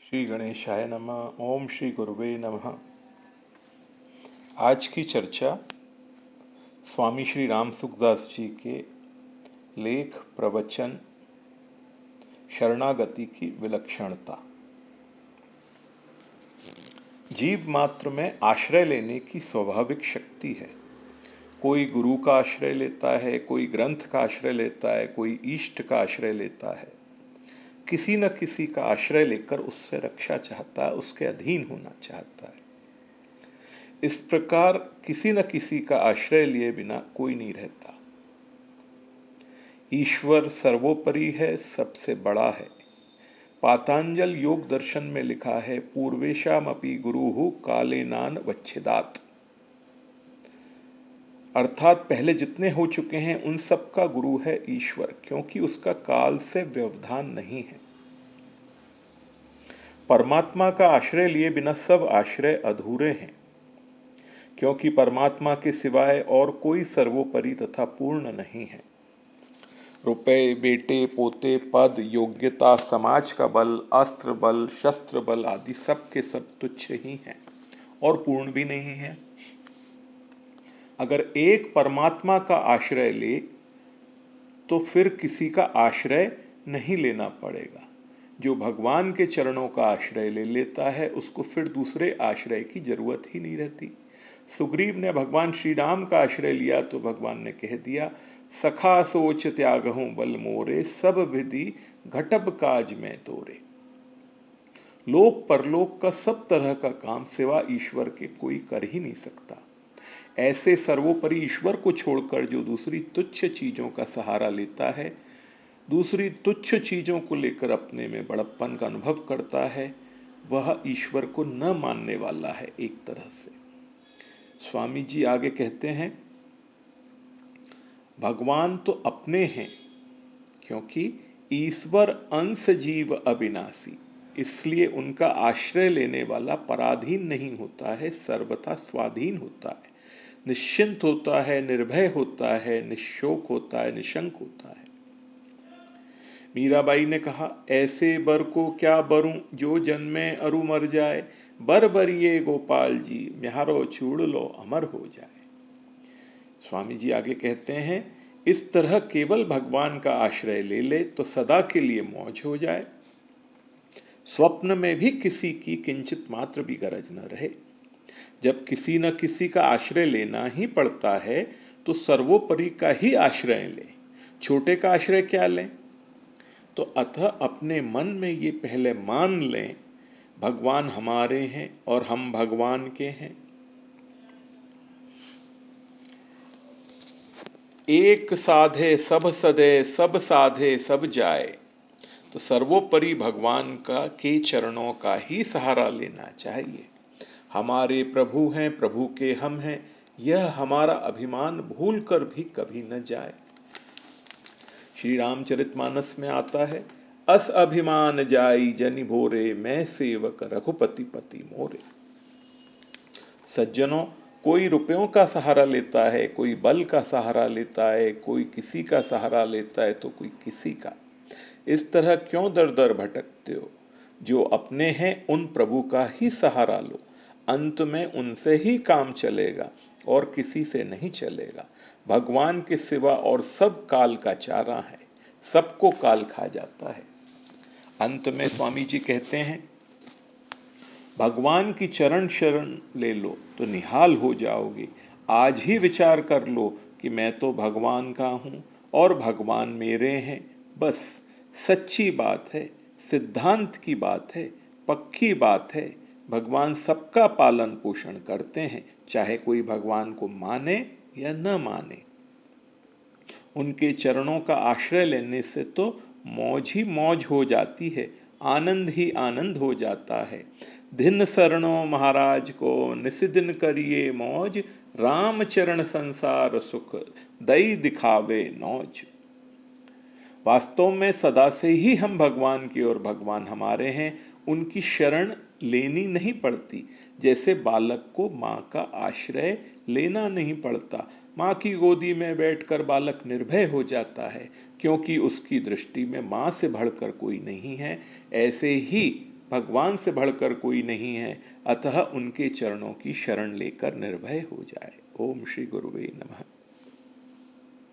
श्री गणेशाय नमः। ओम श्री गुरुवे नमः। आज की चर्चा स्वामी श्री राम सुखदास जी के लेख प्रवचन शरणागति की विलक्षणता। जीव मात्र में आश्रय लेने की स्वाभाविक शक्ति है। कोई गुरु का आश्रय लेता है, कोई ग्रंथ का आश्रय लेता है, कोई इष्ट का आश्रय लेता है। किसी न किसी का आश्रय लेकर उससे रक्षा चाहता है, उसके अधीन होना चाहता है। इस प्रकार किसी न किसी का आश्रय लिए बिना कोई नहीं रहता। ईश्वर सर्वोपरि है, सबसे बड़ा है। पातंजल योग दर्शन में लिखा है, पूर्वेशामपि गुरुः कालेनान वच्छेदात्। अर्थात पहले जितने हो चुके हैं उन सब का गुरु है ईश्वर, क्योंकि उसका काल से व्यवधान नहीं है। परमात्मा का आश्रय लिए बिना सब आश्रय अधूरे हैं, क्योंकि परमात्मा के सिवाय और कोई सर्वोपरि तथा पूर्ण नहीं है। रुपए, बेटे, पोते, पद, योग्यता, समाज का बल, अस्त्र बल, शस्त्र बल आदि सब के सब तुच्छ ही हैं और पूर्ण भी नहीं है। अगर एक परमात्मा का आश्रय ले तो फिर किसी का आश्रय नहीं लेना पड़ेगा। जो भगवान के चरणों का आश्रय ले लेता है उसको फिर दूसरे आश्रय की जरूरत ही नहीं रहती। सुग्रीव ने भगवान श्री राम का आश्रय लिया तो भगवान ने कह दिया, सखा सोच त्यागहूं बल मोरे, सब विधि घटब काज में तोरे। लोक परलोक का सब तरह का काम सिवा ईश्वर के कोई कर ही नहीं सकता। ऐसे सर्वोपरि ईश्वर को छोड़कर जो दूसरी तुच्छ चीजों का सहारा लेता है, दूसरी तुच्छ चीजों को लेकर अपने में बड़प्पन का अनुभव करता है, वह ईश्वर को न मानने वाला है एक तरह से। स्वामी जी आगे कहते हैं, भगवान तो अपने हैं, क्योंकि ईश्वर अंश जीव अविनाशी, इसलिए उनका आश्रय लेने वाला पराधीन नहीं होता है, सर्वथा स्वाधीन होता है, निश्चिंत होता है, निर्भय होता है, निशोक होता है, निशंक होता है। मीराबाई ने कहा, ऐसे बर को क्या बरूं जो जन्मे अरु मर जाए, बर बरिए गोपाल जी म्यारो छूड़ लो अमर हो जाए। स्वामी जी आगे कहते हैं, इस तरह केवल भगवान का आश्रय ले ले तो सदा के लिए मौज हो जाए। स्वप्न में भी किसी की किंचित मात्र भी गरज न रहे। जब किसी न किसी का आश्रय लेना ही पड़ता है तो सर्वोपरि का ही आश्रय लें। छोटे का आश्रय क्या लें? तो अतः अपने मन में ये पहले मान लें, भगवान हमारे हैं और हम भगवान के हैं। एक साधे सब सदे, सब साधे सब जाए। तो सर्वोपरि भगवान का के चरणों का ही सहारा लेना चाहिए। हमारे प्रभु हैं, प्रभु के हम हैं, यह हमारा अभिमान भूलकर भी कभी न जाए। श्री रामचरितमानस में आता है, अस अभिमान जाई जनि भोरे, मैं सेवक रघुपति पति मोरे। सज्जनों, कोई रुपयों का सहारा लेता है, कोई बल का सहारा लेता है, कोई किसी का सहारा लेता है तो कोई किसी का। इस तरह क्यों दर दर भटकते हो? जो अपने हैं उन प्रभु का ही सहारा लो, अंत में उनसे ही काम चलेगा और किसी से नहीं चलेगा। भगवान के सिवा और सब काल का चारा है, सबको काल खा जाता है। अंत में स्वामी जी कहते हैं, भगवान की चरण शरण ले लो तो निहाल हो जाओगे। आज ही विचार कर लो कि मैं तो भगवान का हूँ और भगवान मेरे हैं। बस सच्ची बात है, सिद्धांत की बात है, पक्की बात है। भगवान सबका पालन पोषण करते हैं, चाहे कोई भगवान को माने या न माने। उनके चरणों का आश्रय लेने से तो मौज ही मौज हो जाती है, आनंद ही आनंद हो जाता है। दिन शरणो महाराज को निसिदिन करिए मौज, राम चरण संसार सुख दई दिखावे नौज। वास्तव में सदा से ही हम भगवान की और भगवान हमारे हैं। उनकी शरण लेनी नहीं पड़ती, जैसे बालक को माँ का आश्रय लेना नहीं पड़ता। माँ की गोदी में बैठकर बालक निर्भय हो जाता है, क्योंकि उसकी दृष्टि में माँ से बढ़कर कोई नहीं है। ऐसे ही भगवान से बढ़कर कोई नहीं है, अतः उनके चरणों की शरण लेकर निर्भय हो जाए। ओम श्री गुरुवे नमः।